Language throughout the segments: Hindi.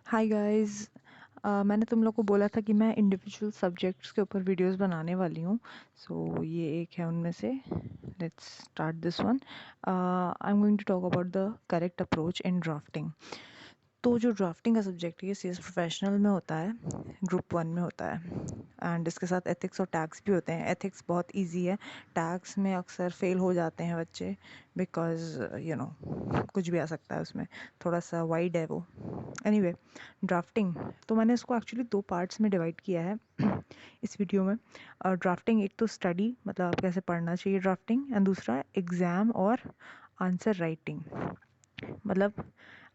Hi guys. मैंने तुम लोग को बोला था कि मैं इंडिविजुअल सब्जेक्ट्स के ऊपर वीडियोस बनाने वाली हूँ। सो ये एक है उनमें से। Let's start this one. I am going to talk about the correct approach in drafting. तो जो ड्राफ्टिंग का सब्जेक्ट है ये सीएस प्रोफेशनल में होता है, ग्रुप वन में होता है। एंड इसके साथ एथिक्स और टैक्स भी होते हैं। एथिक्स बहुत इजी है, टैक्स में अक्सर फेल हो जाते हैं बच्चे बिकॉज कुछ भी आ सकता है उसमें, थोड़ा सा वाइड है वो। एनीवे, ड्राफ्टिंग तो मैंने इसको एक्चुअली दो पार्ट्स में डिवाइड किया है इस वीडियो में। ड्राफ्टिंग एक तो स्टडी, मतलब आप कैसे पढ़ना चाहिए ड्राफ्टिंग, एंड दूसरा एग्ज़ाम और आंसर राइटिंग, मतलब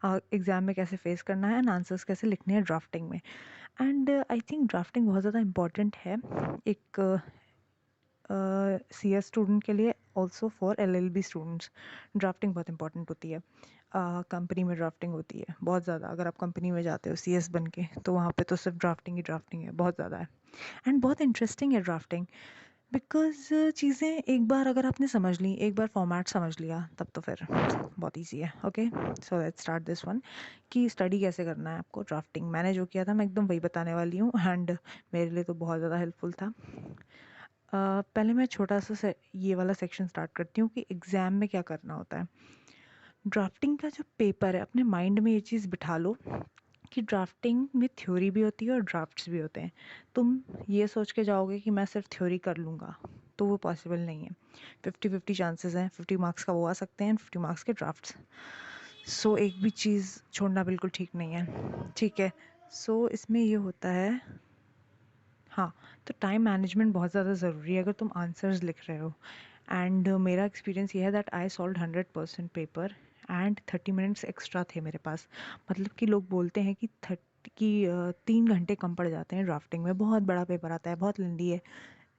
एग्ज़ाम में कैसे फेस करना है एंड आंसर्स कैसे लिखने हैं ड्राफ्टिंग में। एंड आई थिंक ड्राफ्टिंग बहुत ज़्यादा इम्पॉर्टेंट है एक सी एस स्टूडेंट के लिए, also for LLB students. Drafting बहुत इंपॉर्टेंट होती है। कंपनी में ड्राफ्टिंग होती है बहुत ज़्यादा। अगर आप कंपनी में जाते हो CS बन के, तो वहाँ पे तो सिर्फ ड्राफ्टिंग ही ड्राफ्टिंग है, बहुत ज़्यादा है। एंड बहुत इंटरेस्टिंग है ड्राफ्टिंग, बिकॉज चीज़ें एक बार अगर आपने समझ ली, एक बार फॉर्मेट समझ लिया, तब तो फिर बहुत ईजी है। Okay, so let's start this one कि स्टडी कैसे करना है आपको ड्राफ्टिंग। मैंने जो किया था मैं एकदम वही बताने वाली हूँ, एंड मेरे लिए तो बहुत ज़्यादा हेल्पफुल था। पहले मैं छोटा सा ये वाला सेक्शन स्टार्ट करती हूँ कि एग्ज़ाम में क्या करना होता है। ड्राफ्टिंग का जो पेपर है, अपने माइंड में ये चीज़ बिठा लो कि ड्राफ्टिंग में थ्योरी भी होती है और ड्राफ्ट्स भी होते हैं। तुम ये सोच के जाओगे कि मैं सिर्फ थ्योरी कर लूँगा, तो वो पॉसिबल नहीं है। 50-50 चांसेस हैं, 50 मार्क्स का वो आ सकते हैं, 50 मार्क्स के ड्राफ्ट्स। सो एक भी चीज़ छोड़ना बिल्कुल ठीक नहीं है, ठीक है। सो इसमें ये होता है, हाँ, तो टाइम मैनेजमेंट बहुत ज़्यादा ज़रूरी है अगर तुम आंसर्स लिख रहे हो। एंड मेरा एक्सपीरियंस ये है that I solve 100% paper and 30 minutes extra थे मेरे पास। मतलब कि लोग बोलते हैं कि 3 घंटे कम पड़ जाते हैं ड्राफ्टिंग में, बहुत बड़ा पेपर आता है, बहुत लेंदी है।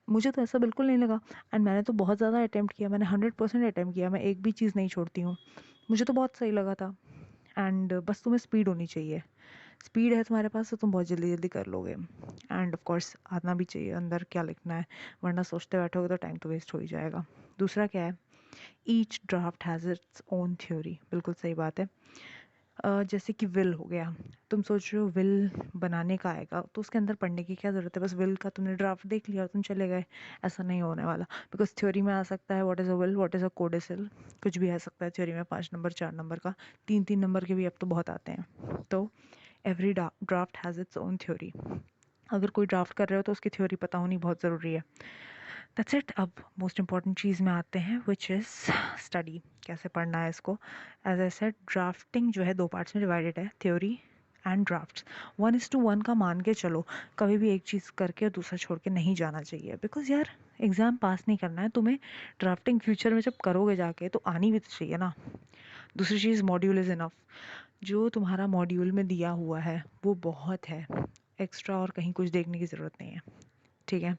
मुझे तो ऐसा बिल्कुल नहीं लगा। एंड मैंने तो बहुत ज़्यादा अटैम्प्ट किया, मैंने 100% अटैम्प्ट किया, मैं एक भी चीज़ नहीं छोड़ती हूँ। मुझे तो बहुत सही लगा था। एंड बस तुम्हें स्पीड होनी चाहिए। स्पीड है तुम्हारे पास तो तुम बहुत जल्दी जल्दी कर लोगे। एंड ऑफ कोर्स आना भी चाहिए अंदर क्या लिखना है, वरना सोचते बैठोगे तो टाइम तो वेस्ट हो ही जाएगा। दूसरा क्या है, each draft has its own theory. बिल्कुल सही बात है। जैसे कि विल हो गया, तुम सोच रहे हो विल बनाने का आएगा तो उसके अंदर पढ़ने की क्या ज़रूरत है, बस विल का तुमने ड्राफ्ट देख लिया और तुम चले गए। ऐसा नहीं होने वाला, बिकॉज थ्योरी में आ सकता है what is a will, what is a codicil, कुछ भी आ सकता है थ्योरी में। 5 नंबर 4 नंबर का, 3-3 नंबर के भी अब तो बहुत आते हैं। तो every draft has its own theory. अगर कोई ड्राफ्ट कर रहे हो तो उसकी थ्योरी पता होनी बहुत ज़रूरी है। That's it. अब मोस्ट इंपॉर्टेंट चीज़ में आते हैं, विच इज़ स्टडी। कैसे पढ़ना है इसको। एज आई सेड, ड्राफ्टिंग जो है दो पार्ट्स में डिवाइडेड है, थ्योरी एंड ड्राफ्ट्स। 1:1 का मान के चलो, कभी भी एक चीज़ करके और दूसरा छोड़ के नहीं जाना चाहिए। बिकॉज यार, एग्ज़ाम पास नहीं करना है तुम्हें, ड्राफ्टिंग फ्यूचर में जब करोगे जाके तो आनी भी तो चाहिए ना। दूसरी चीज़, मॉड्यूल इज़ इनफ। जो तुम्हारा मॉड्यूल में दिया हुआ है वो बहुत है, एक्स्ट्रा और कहीं कुछ देखने की ज़रूरत नहीं है, ठीक है।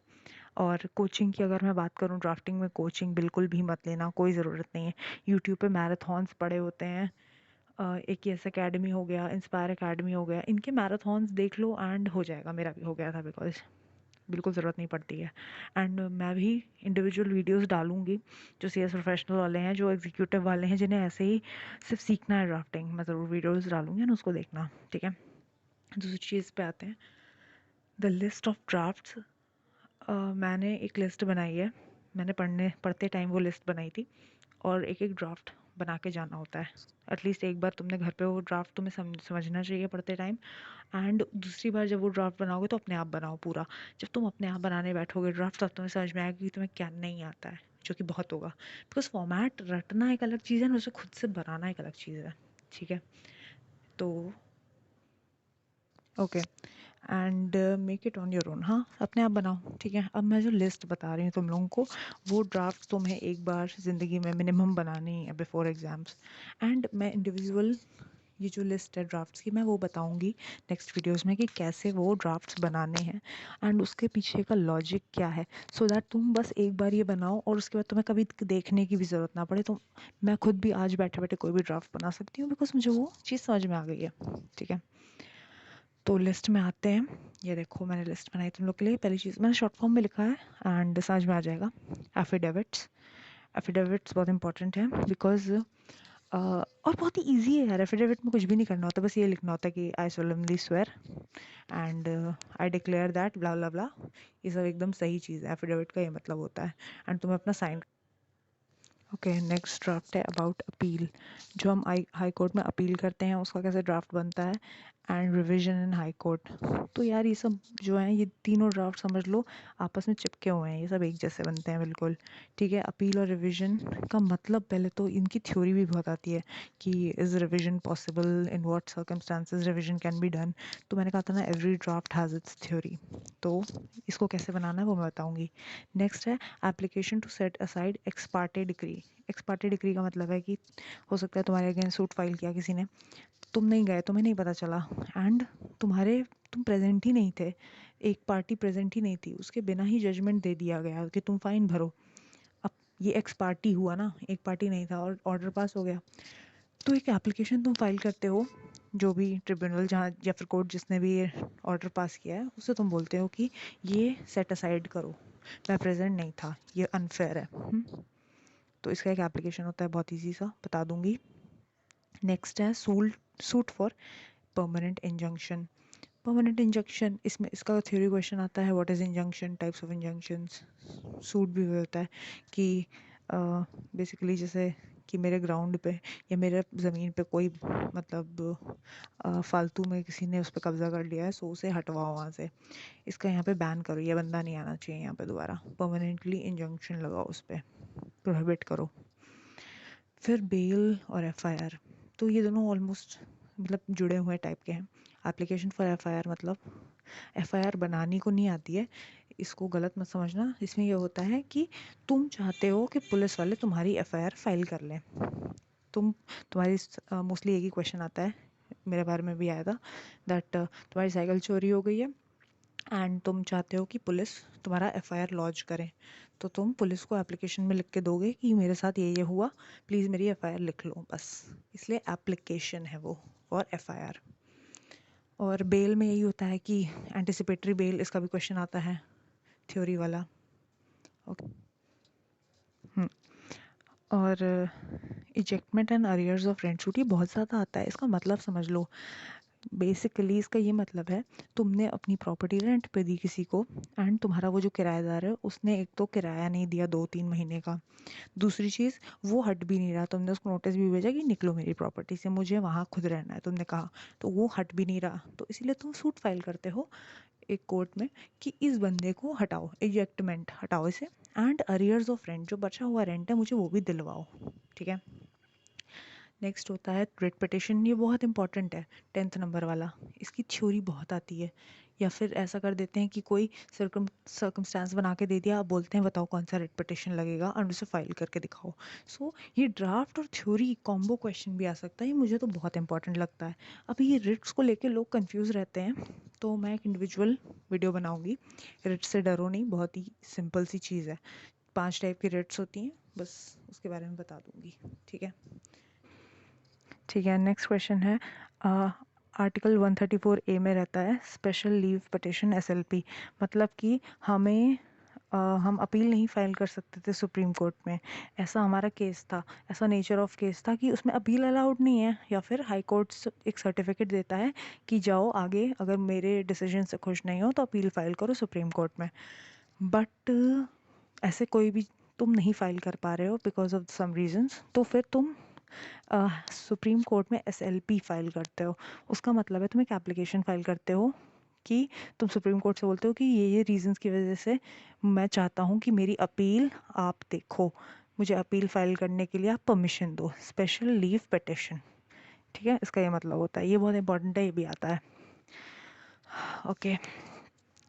और कोचिंग की अगर मैं बात करूँ, ड्राफ्टिंग में कोचिंग बिल्कुल भी मत लेना, कोई ज़रूरत नहीं है। यूट्यूब पे मैराथॉन्स पड़े होते हैं। एक यस अकेडमी हो गया, इंस्पायर अकेडमी हो गया, इनके मैराथॉन्स देख लो एंड हो जाएगा। मेरा भी हो गया था, बिकॉज बिल्कुल ज़रूरत नहीं पड़ती है। एंड मैं भी इंडिविजुअल वीडियोस डालूंगी जो CS प्रोफेशनल वाले हैं, जो एग्जीक्यूटिव वाले हैं, जिन्हें ऐसे ही सिर्फ सीखना है ड्राफ्टिंग, मैं ज़रूर वीडियोस डालूंगी ना, उसको देखना, ठीक है। दूसरी चीज़ पे आते हैं, द लिस्ट ऑफ ड्राफ्ट्स। मैंने एक लिस्ट बनाई है, मैंने पढ़ते टाइम वो लिस्ट बनाई थी। और एक एक ड्राफ्ट बना के जाना होता है। एटलीस्ट एक बार तुमने घर पे वो ड्राफ्ट तुम्हें समझना चाहिए पढ़ते टाइम। एंड दूसरी बार जब वो ड्राफ्ट बनाओगे तो अपने आप बनाओ पूरा। जब तुम अपने आप बनाने बैठोगे ड्राफ्ट, तब तुम्हें समझ में आएगा कि तुम्हें क्या नहीं आता है, जो कि बहुत होगा। बिकॉज फॉर्मेट रटना एक अलग चीज़ है ना, उसे खुद से बनाना एक अलग चीज़ है, ठीक है। तो okay, and make it on your own. हाँ, अपने आप बनाओ, ठीक है। अब मैं जो लिस्ट बता रही हूँ तुम लोगों को, वो ड्राफ्ट तुम्हें एक बार ज़िंदगी में मिनिमम बनानी है बिफोर एग्ज़ाम्स। एंड मैं इंडिविजुअल ये जो लिस्ट है ड्राफ्ट्स की, मैं वो बताऊंगी नेक्स्ट वीडियोस में कि कैसे वो ड्राफ्ट्स बनाने हैं एंड उसके पीछे का लॉजिक क्या है, सो दैट तुम बस एक बार ये बनाओ और उसके बाद तुम्हें कभी देखने की भी ज़रूरत ना पड़े। तो मैं खुद भी आज बैठे बैठे कोई भी ड्राफ्ट बना सकती हूँ, बिकॉज मुझे वो चीज़ समझ में आ गई है, ठीक है। तो लिस्ट में आते हैं। ये देखो, मैंने लिस्ट बनाई तुम लोग के लिए। पहली चीज़ मैंने शॉर्ट फॉर्म में लिखा है एंड समझ में आ जाएगा, एफिडेविट्स। एफिडेविट्स बहुत इंपॉर्टेंट है, बिकॉज और बहुत ही ईजी है यार, एफिडेविट में कुछ भी नहीं करना होता, बस ये लिखना होता है कि I solemnly swear and I declare that blah blah blah. ये सब एकदम सही चीज़ है, एफिडेविट का ये मतलब होता है। एंड तुम्हें अपना साइन। ओके, नेक्स्ट ड्राफ्ट है अबाउट अपील। जो हम हाई कोर्ट में अपील करते हैं उसका कैसे ड्राफ्ट बनता है, and revision in high court. तो यार ये सब जो है, ये तीनों ड्राफ्ट समझ लो आपस में चिपके हुए हैं, ये सब एक जैसे बनते हैं बिल्कुल। ठीक है, अपील और रिवीजन का मतलब पहले तो इनकी थ्योरी भी बहुत आती है कि is revision possible, in what circumstances revision can be done. तो मैंने कहा था ना, every draft has its theory. तो इसको कैसे बनाना है वो मैं बताऊँगी। नेक्स्ट है application to set aside ex parte decree. Ex parte decree का मतलब है कि हो सकता है तुम्हारे अगेंस्ट सूट फाइल किया किसी ने, तुम नहीं गए, तुम्हें नहीं पता चला, एंड तुम प्रेजेंट ही नहीं थे, एक पार्टी प्रेजेंट ही नहीं थी, उसके बिना ही जजमेंट दे दिया गया कि तुम फाइन भरो। अब ये एक्स पार्टी हुआ ना, एक पार्टी नहीं था और ऑर्डर पास हो गया। तो एक एप्लीकेशन तुम फाइल करते हो, जो भी ट्रिब्यूनल जहाँ या फिर कोर्ट जिसने भी ये ऑर्डर पास किया है उससे तुम बोलते हो कि ये सेट असाइड करो, मैं प्रेजेंट नहीं था, ये अनफेयर है। तो इसका एक एप्लीकेशन होता है, बहुत ईजी सा बता दूंगी। नेक्स्ट है suit for permanent injunction. Permanent injunction, इसमें इसका थ्योरी क्वेश्चन आता है, what is injunction, types of injunctions. Suit भी वही होता है कि बेसिकली जैसे कि मेरे ग्राउंड पे या मेरे ज़मीन पे कोई मतलब फालतू में किसी ने उस पर कब्जा कर लिया है, सो उसे हटवाओ वहाँ से, इसका यहाँ पे बैन करो, ये बंदा नहीं आना चाहिए यहाँ पे दोबारा, परमानेंटली इंजंक्शन लगाओ उस पर, प्रोहिबिट करो। फिर बेल और एफआईआर, तो ये दोनों ऑलमोस्ट मतलब जुड़े हुए टाइप के हैं। एप्लीकेशन फॉर एफआईआर मतलब एफआईआर बनानी को नहीं आती है, इसको गलत मत समझना। इसमें यह होता है कि तुम चाहते हो कि पुलिस वाले तुम्हारी एफआईआर फाइल कर लें। तुम्हारी मोस्टली एक ही क्वेश्चन आता है, मेरे बारे में भी आया था, दैट तुम्हारी साइकिल चोरी हो गई है एंड तुम चाहते हो कि पुलिस तुम्हारा एफआईआर लॉन्च करे। तो तुम पुलिस को एप्लीकेशन में लिख के दोगे कि मेरे साथ ये हुआ, प्लीज़ मेरी एफआईआर लिख लो, बस। इसलिए एप्लीकेशन है वो फॉर एफआईआर। और बेल में यही होता है कि एंटिसिपेटरी बेल, इसका भी क्वेश्चन आता है थ्योरी वाला। ओके। और ejectment and arrears of rent suit, ये बहुत ज़्यादा आता है, इसका मतलब समझ लो। बेसिकली इसका ये मतलब है, तुमने अपनी प्रॉपर्टी रेंट पे दी किसी को, एंड तुम्हारा वो जो किराएदार है उसने एक तो किराया नहीं दिया 2-3 महीने का, दूसरी चीज़ वो हट भी नहीं रहा, तुमने उसको नोटिस भी भेजा कि निकलो मेरी प्रॉपर्टी से, मुझे वहाँ खुद रहना है, तुमने कहा, तो वो हट भी नहीं रहा, तो इसीलिए तुम सूट फाइल करते हो एक कोर्ट में कि इस बंदे को हटाओ, इजेक्टमेंट हटाओ इसे, एंड अरियर्स ऑफ रेंट, जो बचा हुआ रेंट है मुझे वो भी दिलवाओ। ठीक है। नेक्स्ट होता है रिट पिटिशन, ये बहुत इंपॉर्टेंट है, 10th नंबर वाला, इसकी थ्योरी बहुत आती है। या फिर ऐसा कर देते हैं कि कोई सर्कमस्टांस बना के दे दिया, आप बोलते हैं बताओ कौन सा रिट पिटिशन लगेगा और उसे फाइल करके दिखाओ। सो ये ड्राफ्ट और थ्योरी कॉम्बो क्वेश्चन भी आ सकता है, ये मुझे तो बहुत इंपॉर्टेंट लगता है। अभी ये रिट्स को लेके लोग कंफ्यूज रहते हैं, तो मैं एक इंडिविजुअल वीडियो बनाऊंगी। रिट्स से डरो नहीं, बहुत ही सिंपल सी चीज़ है, 5 टाइप की रिट्स होती हैं, बस उसके बारे में बता दूंगी। ठीक है। ठीक है, नेक्स्ट क्वेश्चन है आर्टिकल 134A में रहता है स्पेशल लीव पिटिशन SLP, मतलब कि हम अपील नहीं फाइल कर सकते थे सुप्रीम कोर्ट में, ऐसा हमारा केस था, ऐसा नेचर ऑफ केस था कि उसमें अपील अलाउड नहीं है, या फिर हाई कोर्ट एक सर्टिफिकेट देता है कि जाओ आगे, अगर मेरे डिसीजन से खुश नहीं हो तो अपील फाइल करो सुप्रीम कोर्ट में। बट ऐसे कोई भी तुम नहीं फाइल कर पा रहे हो बिकॉज ऑफ सम रीजंस, तो फिर तुम सुप्रीम कोर्ट में SLP फाइल करते हो। उसका मतलब है तुम एक एप्लीकेशन फाइल करते हो कि तुम सुप्रीम कोर्ट से बोलते हो कि ये रीजंस की वजह से मैं चाहता हूँ कि मेरी अपील आप देखो, मुझे अपील फाइल करने के लिए आप परमिशन दो, स्पेशल लीव पिटिशन। ठीक है, इसका ये मतलब होता है, ये बहुत इंपॉर्टेंट है, ये भी आता है। ओके,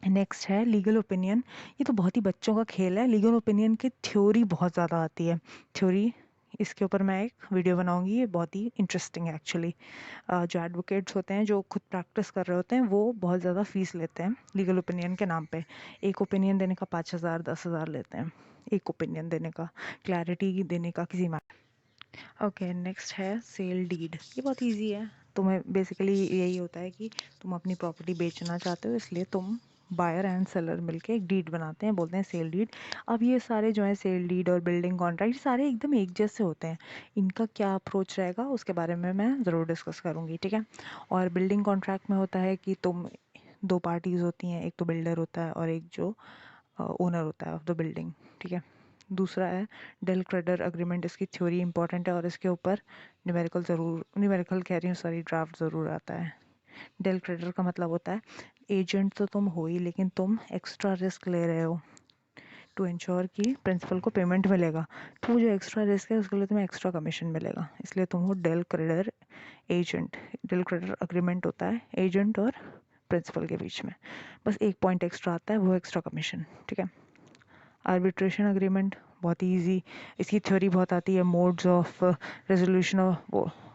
नेक्स्ट है लीगल ओपिनियन। ये तो बहुत ही बच्चों का खेल है, लीगल ओपिनियन की थ्योरी बहुत ज़्यादा आती है। थ्योरी, इसके ऊपर मैं एक वीडियो बनाऊंगी, ये बहुत ही इंटरेस्टिंग है एक्चुअली। जो एडवोकेट्स होते हैं जो खुद प्रैक्टिस कर रहे होते हैं वो बहुत ज़्यादा फीस लेते हैं लीगल ओपिनियन के नाम पे, एक ओपिनियन देने का 5,000 10,000 लेते हैं, एक ओपिनियन देने का, क्लैरिटी देने का किसी मैटर। ओके, नेक्स्ट है सेल डीड, ये बहुत ईजी है, तुम्हें बेसिकली यही होता है कि तुम अपनी प्रॉपर्टी बेचना चाहते हो, इसलिए तुम बायर एंड सेलर मिलके एक डीड बनाते हैं, बोलते हैं सेल डीड। अब ये सारे जो है सेल डीड और बिल्डिंग कॉन्ट्रैक्ट सारे एकदम एक जैसे होते हैं। इनका क्या अप्रोच रहेगा उसके बारे में मैं ज़रूर डिस्कस करूँगी, ठीक है। और बिल्डिंग कॉन्ट्रैक्ट में होता है कि तुम दो पार्टीज़ होती हैं, एक तो बिल्डर होता है और एक जो ओनर होता है ऑफ द बिल्डिंग, ठीक है। दूसरा है डेल क्रेडिटर अग्रीमेंट। इसकी थ्योरी इंपॉर्टेंट है और इसके ऊपर न्यूमेरिकल कह रही हूँ, सॉरी, ड्राफ्ट ज़रूर आता है। डेल क्रेडिटर का मतलब होता है एजेंट तो तुम हो ही, लेकिन तुम एक्स्ट्रा रिस्क ले रहे हो टू इंश्योर कि प्रिंसिपल को पेमेंट मिलेगा। तो वो जो एक्स्ट्रा रिस्क है उसके लिए तुम्हें एक्स्ट्रा कमीशन मिलेगा, इसलिए तुम हो del credere agent. Del credere agreement होता है एजेंट और प्रिंसिपल के बीच में, बस एक पॉइंट एक्स्ट्रा आता है, वो एक्स्ट्रा कमीशन, ठीक है। आर्बिट्रेशन अग्रीमेंट बहुत ही ईजी, इसकी थ्योरी बहुत आती है, मोड्स ऑफ रेजोल्यूशन ऑफ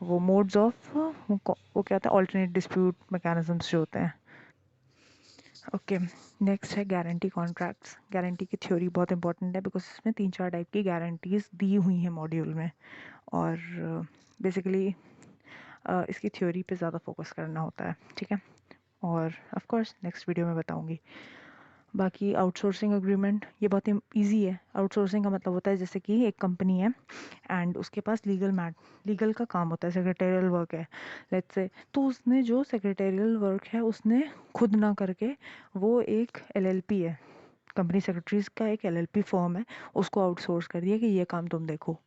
वो मोड्स ऑफ वो क्या होता है, ऑल्टरनेट डिस्प्यूट मैकेनिज्म्स जो होते हैं। ओके, नेक्स्ट है गारंटी कॉन्ट्रैक्ट्स। गारंटी की थ्योरी बहुत इंपॉर्टेंट है बिकॉज इसमें 3-4 टाइप की गारंटीज दी हुई हैं मॉड्यूल में, और बेसिकली इसकी थ्योरी पे ज़्यादा फोकस करना होता है, ठीक है। और ऑफ कोर्स नेक्स्ट वीडियो में बताऊंगी। बाकी आउटसोर्सिंग एग्रीमेंट ये बहुत ही ईजी है। आउटसोर्सिंग का मतलब होता है जैसे कि एक कंपनी है एंड उसके पास लीगल का काम होता है, सेक्रेटेरियल वर्क है लेट्स से, तो उसने जो सेक्रेटेरियल वर्क है उसने खुद ना करके, वो एक एलएलपी है, कंपनी सेक्रेटरीज का एक एलएलपी फॉर्म है, उसको आउटसोर्स कर दिया कि ये काम तुम देखो,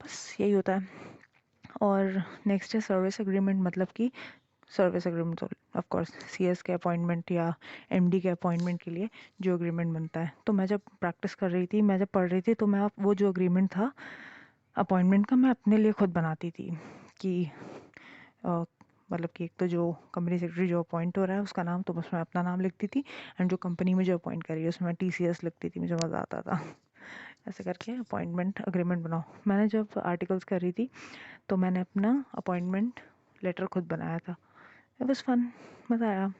बस यही होता है। और नेक्स्ट है सर्विस एग्रीमेंट, मतलब कि service agreement of course CS के अपॉइंटमेंट या एमडी के अपॉइंटमेंट के लिए जो एग्रीमेंट बनता है। तो मैं जब प्रैक्टिस कर रही थी, मैं जब पढ़ रही थी, तो मैं वो जो एग्रीमेंट था अपॉइंटमेंट का, मैं अपने लिए खुद बनाती थी कि मतलब कि एक तो जो कंपनी सेक्रेटरी जो अपॉइंट हो रहा है उसका नाम, तो उसमें अपना नाम लिखती थी, एंड जो कंपनी में जो अपॉइंट कर रही है उसमें टीसीएस लिखती थी, मुझे मज़ा आता था। ऐसे करके अपॉइंटमेंट अग्रीमेंट बनाओ। मैंने जब आर्टिकल्स कर रही थी तो मैंने अपना अपॉइंटमेंट लेटर खुद बनाया था, इट वाज फन, मज़ा आया,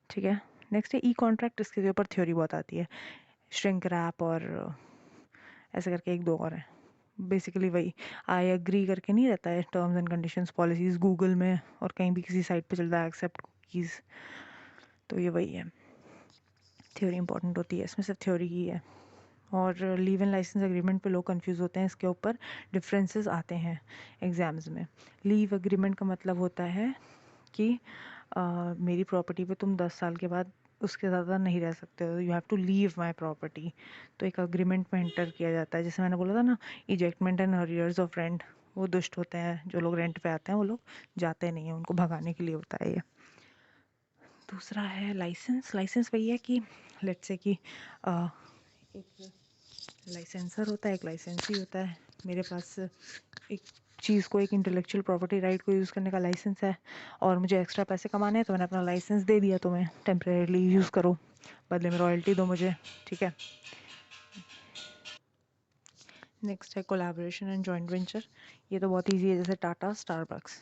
ठीक है। नेक्स्ट है ई कॉन्ट्रैक्ट, इसके ऊपर थ्योरी बहुत आती है, श्रिंक रैप और ऐसे करके एक दो और हैं। बेसिकली वही आई एग्री करके नहीं रहता है, terms and conditions policies Google में और कहीं भी किसी साइट पे चलता है, एक्सेप्ट कुकीज़, तो ये वही है। थ्योरी इंपॉर्टेंट होती है, इसमें सिर्फ थ्योरी ही है। और लीव एंड लाइसेंस एग्रीमेंट पे लोग कंफ्यूज होते हैं, इसके ऊपर डिफरेंसेस आते हैं एग्जाम्स में। लीव एग्रीमेंट का मतलब होता है कि मेरी प्रॉपर्टी पे तुम 10 साल के बाद उसके ज़्यादा नहीं रह सकते हो, you have to leave my property, तो एक अग्रीमेंट में एंटर किया जाता है। जैसे मैंने बोला था ना, ejectment and arrears of rent, वो दुष्ट होते हैं जो लोग रेंट पे आते हैं, वो लोग जाते नहीं हैं, उनको भगाने के लिए होता है ये। दूसरा है लाइसेंस। लाइसेंस वही है कि लेट्स से कि एक लाइसेंसर होता है, एक लाइसेंसी होता है। मेरे पास एक चीज़ को, एक इंटेलेक्चुअल प्रॉपर्टी राइट को यूज़ करने का लाइसेंस है, और मुझे एक्स्ट्रा पैसे कमाने हैं, तो मैंने अपना लाइसेंस दे दिया, तुम्हें टेम्परेरीली यूज़ करो, बदले में रॉयल्टी दो मुझे, ठीक है। नेक्स्ट है कोलैबोरेशन एंड जॉइंट वेंचर। ये तो बहुत ईजी है, जैसे टाटा स्टारबक्स,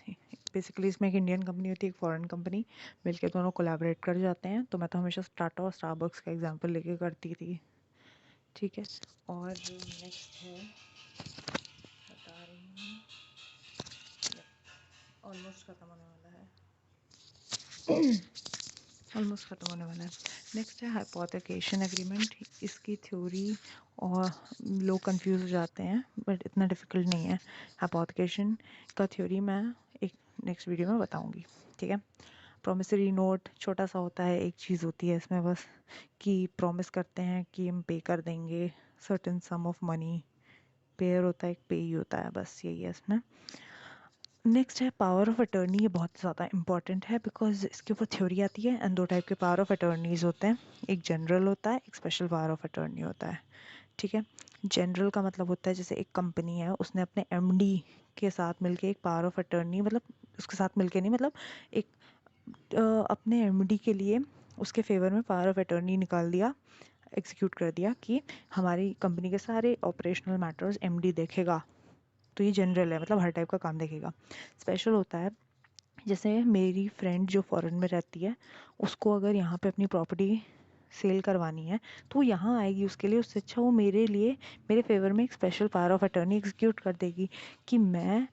बेसिकली इसमें एक इंडियन कंपनी होती है, एक फॉरेन कंपनी, मिलके दोनों कोलैबोरेट कर जाते हैं। तो मैं तो हमेशा टाटा और स्टारबक्स का एग्जांपल लेके करती थी, ठीक है। और नेक्स्ट है, बता रही हूँ, ऑलमोस्ट ख़त्म होने वाला है, ऑलमोस्ट ख़त्म होने वाला है। नेक्स्ट है हाइपोथेकेशन एग्रीमेंट। इसकी थ्योरी और लोग कंफ्यूज हो जाते हैं, बट इतना डिफ़िकल्ट नहीं है। हाइपोथेकेशन का थ्योरी मैं एक नेक्स्ट वीडियो में बताऊंगी, ठीक है। प्रॉमिसरी नोट छोटा सा होता है, एक चीज़ होती है इसमें बस, कि प्रॉमिस करते हैं कि हम पे कर देंगे certain some of money, pair होता है, एक पे ही होता है, बस यही है इसमें। नेक्स्ट है पावर ऑफ अटर्नी। ये बहुत ज़्यादा इंपॉर्टेंट है बिकॉज इसके ऊपर थ्योरी आती है, एंड दो टाइप के पावर ऑफ अटर्नीज होते हैं, एक जनरल होता है, एक स्पेशल पावर ऑफ अटर्नी होता है, ठीक है। जनरल का मतलब होता है जैसे एक कंपनी है, उसने अपने एमडी के साथ मिलके एक पावर ऑफ अटर्नी, मतलब उसके साथ मिलके नहीं, मतलब एक अपने एमडी के लिए उसके फेवर में पावर ऑफ अटर्नी निकाल दिया, एग्जीक्यूट कर दिया कि हमारी कंपनी के सारे ऑपरेशनल मैटर्स एमडी देखेगा। तो ये जनरल है, मतलब हर टाइप का काम देखेगा। स्पेशल होता है जैसे मेरी फ्रेंड जो फॉरेन में रहती है, उसको अगर यहाँ पे अपनी प्रॉपर्टी सेल करवानी है, तो वो यहाँ आएगी, उसके लिए उससे अच्छा वो मेरे लिए, मेरे फेवर में एक special power of attorney execute कर देगी कि मैं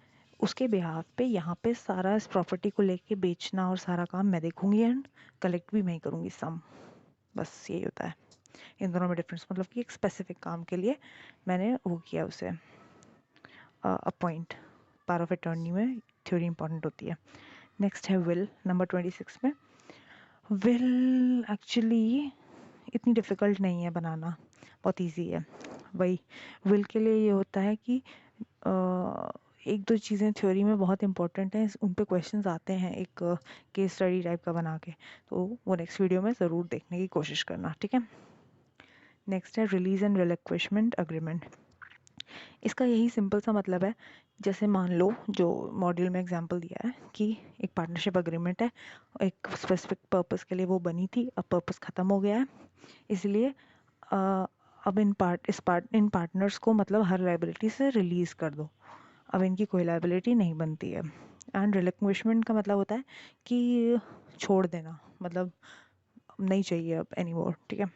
उसके बिहाफ पे यहाँ पे सारा इस प्रॉपर्टी को लेके बेचना और सारा काम मैं देखूंगी एंड कलेक्ट भी मैं ही करूँगी सम। बस यही होता है इन दोनों में डिफरेंस, मतलब कि एक स्पेसिफिक काम के लिए मैंने वो किया उसे अपॉइंट। पावर ऑफ अटॉर्नी में थ्योरी इंपॉर्टेंट होती है। नेक्स्ट है विल, नंबर 26 में। विल एक्चुअली इतनी डिफ़िकल्ट नहीं है बनाना, बहुत इजी है। वही विल के लिए ये होता है कि एक दो चीज़ें थ्योरी में बहुत इंपॉर्टेंट हैं, उन पे क्वेश्चंस आते हैं एक केस स्टडी टाइप का बना के, तो वो नेक्स्ट वीडियो में ज़रूर देखने की कोशिश करना, ठीक है। नेक्स्ट है रिलीज एंड रिलिक्विशमेंट अग्रीमेंट। इसका यही सिंपल सा मतलब है, जैसे मान लो जो मॉड्यूल में एग्जांपल दिया है कि एक पार्टनरशिप अग्रीमेंट है, एक स्पेसिफिक पर्पस के लिए वो बनी थी, अब पर्पस ख़त्म हो गया है, इसलिए अब इन पार्टनर्स को मतलब हर लाइबिलिटी से रिलीज़ कर दो, अब इनकी कोई लाइबिलिटी नहीं बनती है। एंड रिलिक्विशमेंट का मतलब होता है कि छोड़ देना, मतलब नहीं चाहिए अब एनी मोर, ठीक है।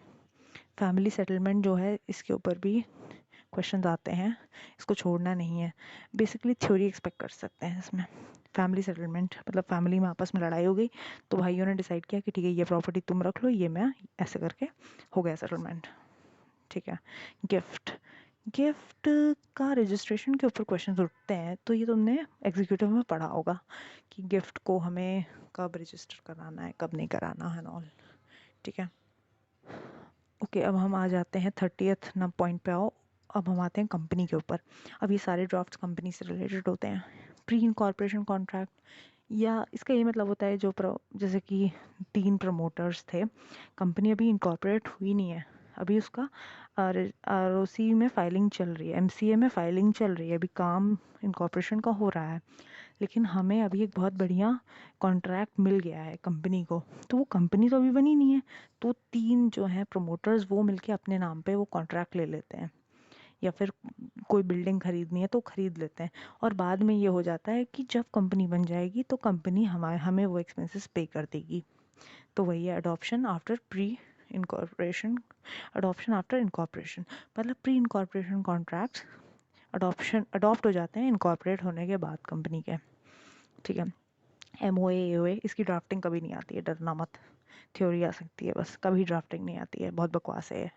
फैमिली सेटलमेंट जो है इसके ऊपर भी क्वेश्चंस आते हैं, इसको छोड़ना नहीं है। बेसिकली थ्योरी एक्सपेक्ट कर सकते हैं इसमें। फैमिली सेटलमेंट मतलब फैमिली में आपस में लड़ाई हो गई, तो भाइयों ने डिसाइड किया कि ठीक है ये प्रॉपर्टी तुम रख लो, ये मैं, ऐसे करके हो गया सेटलमेंट, ठीक है। गिफ्ट, गिफ्ट का रजिस्ट्रेशन के ऊपर क्वेश्चन उठते हैं, तो ये तुमने एग्जीक्यूटिव में पढ़ा होगा कि गिफ्ट को हमें कब रजिस्टर कराना है, कब नहीं कराना है, ऑल, ठीक है। ओके, अब हम आ जाते हैं 30th ना पॉइंट पे आओ। अब हम आते हैं कंपनी के ऊपर। अब ये सारे ड्राफ्ट्स कंपनी से रिलेटेड होते हैं। प्री इनकॉर्पोरेशन कॉन्ट्रैक्ट, या इसका ये मतलब होता है जैसे कि 3 प्रमोटर्स थे, कंपनी अभी इनकॉर्पोरेट हुई नहीं है, अभी उसका ROC में फाइलिंग चल रही है, MCA में फाइलिंग चल रही है, अभी काम इनकॉर्पोरेशन का हो रहा है, लेकिन हमें अभी एक बहुत बढ़िया कॉन्ट्रैक्ट मिल गया है कंपनी को, तो वो कंपनी तो अभी बनी नहीं है, तो 3 जो हैं प्रमोटर्स वो मिलके अपने नाम पे वो कॉन्ट्रैक्ट ले लेते हैं, या फिर कोई बिल्डिंग खरीदनी है तो खरीद लेते हैं, और बाद में ये हो जाता है कि जब कंपनी बन जाएगी तो कंपनी हमें वो एक्सपेंसेस पे कर देगी। तो वही है adoption after pre incorporation, adoption after incorporation, मतलब प्री इनकॉर्पोरेशन कॉन्ट्रैक्ट्स अडॉप्ट हो जाते हैं इनकॉर्पोरेट होने के बाद कंपनी के, ठीक है। MOA AOA इसकी ड्राफ्टिंग कभी नहीं आती है, डरना मत, थ्योरी आ सकती है बस, कभी ड्राफ्टिंग नहीं आती है, बहुत बकवास है।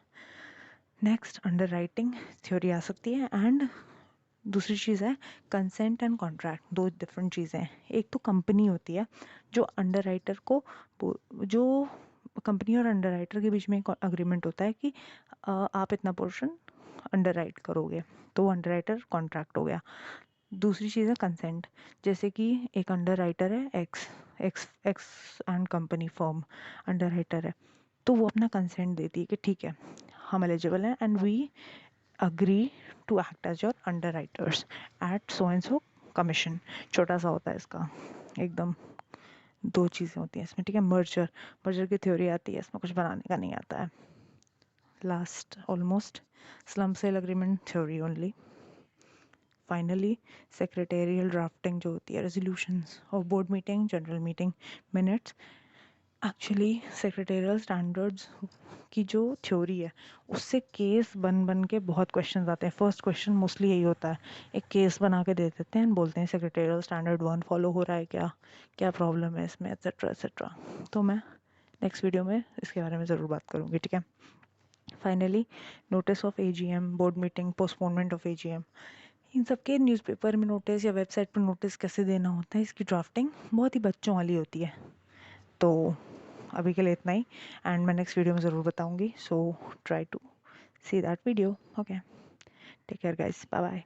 नेक्स्ट अंडर राइटिंग, थ्योरी आ सकती है। एंड दूसरी चीज़ है कंसेंट एंड कॉन्ट्रैक्ट, दो डिफरेंट चीज़ें हैं। एक तो कंपनी होती है जो अंडर राइटर को, जो कंपनी और अंडर राइटर के बीच में एक अग्रीमेंट होता है कि आप इतना पोर्शन अंडर राइट करोगे, तो अंडर राइटर कॉन्ट्रैक्ट हो गया। दूसरी चीज़ है कंसेंट, जैसे कि एक अंडर राइटर है x x x and company firm under writer है, तो वो अपना कंसेंट देती है कि ठीक है हम एलिजिबल हैं and we agree to act as your underwriters at so and so commission. छोटा सा होता है इसका एकदम, दो चीज़ें होती हैं इसमें, ठीक है। मर्जर, मर्जर की थ्योरी आती है, इसमें कुछ बनाने का नहीं आता है। Last almost slump sale agreement theory only. Finally secretarial drafting जो होती है, रेजोल्यूशंस और board meeting, general meeting minutes. Actually secretarial standards की जो थ्योरी है उससे केस बन बन के बहुत क्वेश्चंस आते हैं। फर्स्ट क्वेश्चन मोस्टली यही होता है, एक केस बना के दे देते हैं, बोलते हैं सेक्रेटेरियल स्टैंडर्ड 1 फॉलो हो रहा है क्या, क्या प्रॉब्लम है इसमें, एट्सेट्रा एट्सेट्रा। तो मैं नेक्स्ट वीडियो में इसके बारे में ज़रूर बात करूँगी, ठीक है। Finally notice of AGM, board meeting, postponement of AGM, इन सब के न्यूज़पेपर में नोटिस या वेबसाइट पर नोटिस कैसे देना होता है, इसकी ड्राफ्टिंग बहुत ही बच्चों वाली होती है। तो अभी के लिए इतना ही, एंड मैं नेक्स्ट वीडियो में ज़रूर बताऊंगी, so try to see that video. Okay, take care guys, bye bye.